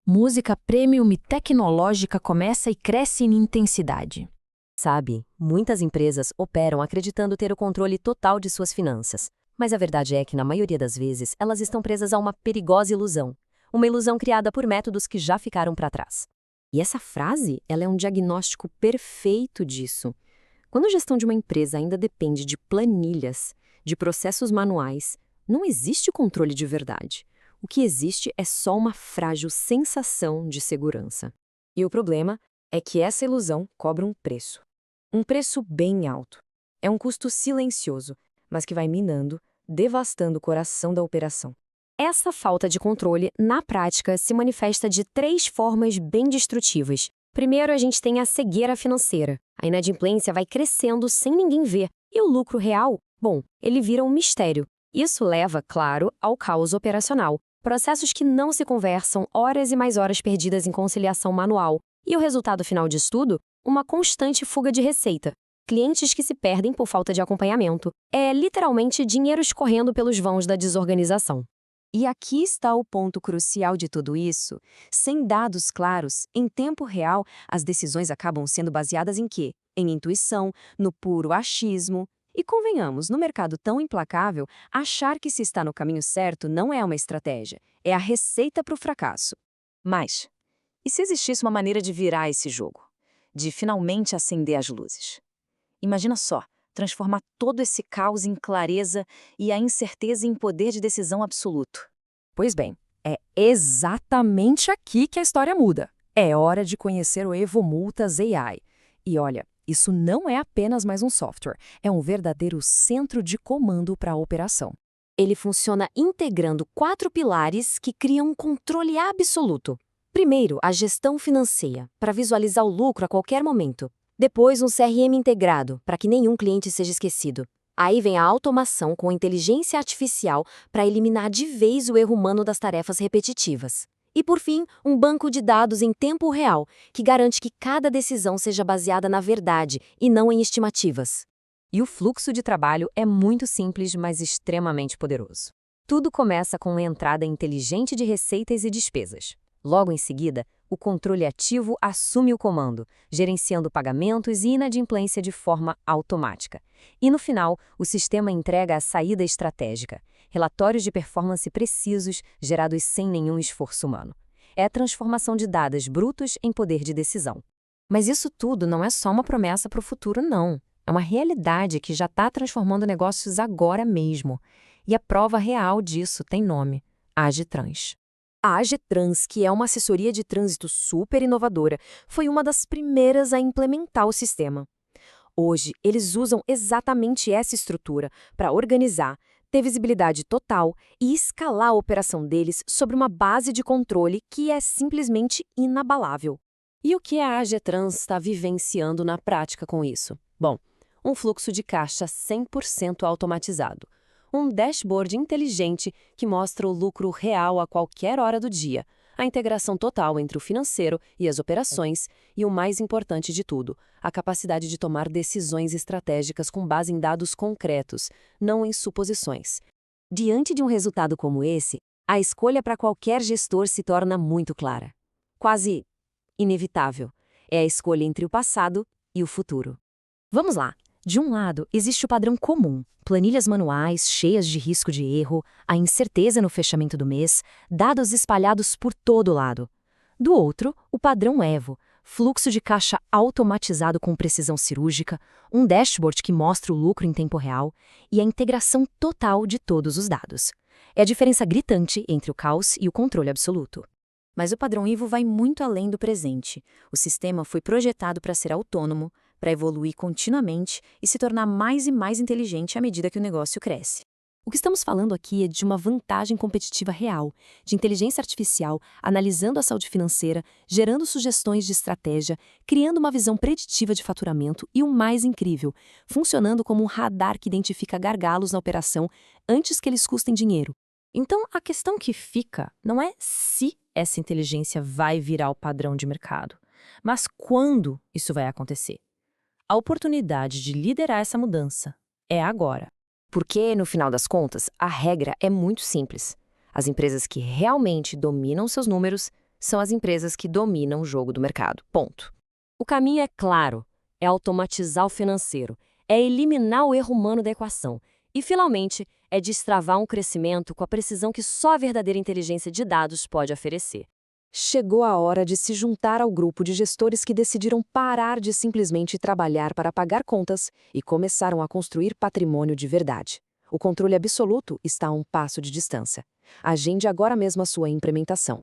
Música premium e tecnológica começa e cresce em intensidade. Sabe, muitas empresas operam acreditando ter o controle total de suas finanças. Mas a verdade é que, na maioria das vezes, elas estão presas a uma perigosa ilusão. Uma ilusão criada por métodos que já ficaram para trás. E essa frase, ela é um diagnóstico perfeito disso. Quando a gestão de uma empresa ainda depende de planilhas, de processos manuais, não existe controle de verdade. O que existe é só uma frágil sensação de segurança. E o problema é que essa ilusão cobra um preço. Um preço bem alto. É um custo silencioso, mas que vai minando, devastando o coração da operação. Essa falta de controle, na prática, se manifesta de 3 formas bem destrutivas. Primeiro, a gente tem a cegueira financeira. A inadimplência vai crescendo sem ninguém ver. E o lucro real? Bom, ele vira um mistério. Isso leva, claro, ao caos operacional. Processos que não se conversam, horas e mais horas perdidas em conciliação manual. E o resultado final disso tudo? Uma constante fuga de receita. Clientes que se perdem por falta de acompanhamento. É literalmente dinheiro escorrendo pelos vãos da desorganização. E aqui está o ponto crucial de tudo isso. Sem dados claros, em tempo real, as decisões acabam sendo baseadas em quê? Em intuição, no puro achismo. E convenhamos, no mercado tão implacável, achar que se está no caminho certo não é uma estratégia, é a receita para o fracasso. Mas, e se existisse uma maneira de virar esse jogo? De finalmente acender as luzes? Imagina só, transformar todo esse caos em clareza e a incerteza em poder de decisão absoluto. Pois bem, é exatamente aqui que a história muda. É hora de conhecer o Evo Multas AI. E olha, isso não é apenas mais um software, é um verdadeiro centro de comando para a operação. Ele funciona integrando 4 pilares que criam um controle absoluto. Primeiro, a gestão financeira, para visualizar o lucro a qualquer momento. Depois, um CRM integrado, para que nenhum cliente seja esquecido. Aí vem a automação com inteligência artificial para eliminar de vez o erro humano das tarefas repetitivas. E, por fim, um banco de dados em tempo real, que garante que cada decisão seja baseada na verdade e não em estimativas. E o fluxo de trabalho é muito simples, mas extremamente poderoso. Tudo começa com uma entrada inteligente de receitas e despesas. Logo em seguida, o controle ativo assume o comando, gerenciando pagamentos e inadimplência de forma automática. E no final, o sistema entrega a saída estratégica, relatórios de performance precisos, gerados sem nenhum esforço humano. É a transformação de dados brutos em poder de decisão. Mas isso tudo não é só uma promessa para o futuro, não. É uma realidade que já está transformando negócios agora mesmo. E a prova real disso tem nome: Agitrans. A Agitrans, que é uma assessoria de trânsito super inovadora, foi uma das primeiras a implementar o sistema. Hoje, eles usam exatamente essa estrutura para organizar, ter visibilidade total e escalar a operação deles sobre uma base de controle que é simplesmente inabalável. E o que a Agitrans está vivenciando na prática com isso? Bom, um fluxo de caixa 100% automatizado. Um dashboard inteligente que mostra o lucro real a qualquer hora do dia, a integração total entre o financeiro e as operações e, o mais importante de tudo, a capacidade de tomar decisões estratégicas com base em dados concretos, não em suposições. Diante de um resultado como esse, a escolha para qualquer gestor se torna muito clara. Quase inevitável. É a escolha entre o passado e o futuro. Vamos lá. De um lado, existe o padrão comum, planilhas manuais cheias de risco de erro, a incerteza no fechamento do mês, dados espalhados por todo lado. Do outro, o padrão Evo, fluxo de caixa automatizado com precisão cirúrgica, um dashboard que mostra o lucro em tempo real e a integração total de todos os dados. É a diferença gritante entre o caos e o controle absoluto. Mas o padrão Evo vai muito além do presente. O sistema foi projetado para ser autônomo, para evoluir continuamente e se tornar mais e mais inteligente à medida que o negócio cresce. O que estamos falando aqui é de uma vantagem competitiva real, de inteligência artificial, analisando a saúde financeira, gerando sugestões de estratégia, criando uma visão preditiva de faturamento e o mais incrível, funcionando como um radar que identifica gargalos na operação antes que eles custem dinheiro. Então, a questão que fica não é se essa inteligência vai virar o padrão de mercado, mas quando isso vai acontecer. A oportunidade de liderar essa mudança é agora. Porque, no final das contas, a regra é muito simples. As empresas que realmente dominam seus números são as empresas que dominam o jogo do mercado. Ponto. O caminho é claro, é automatizar o financeiro, é eliminar o erro humano da equação e, finalmente, é destravar um crescimento com a precisão que só a verdadeira inteligência de dados pode oferecer. Chegou a hora de se juntar ao grupo de gestores que decidiram parar de simplesmente trabalhar para pagar contas e começaram a construir patrimônio de verdade. O controle absoluto está a um passo de distância. Agende agora mesmo a sua implementação.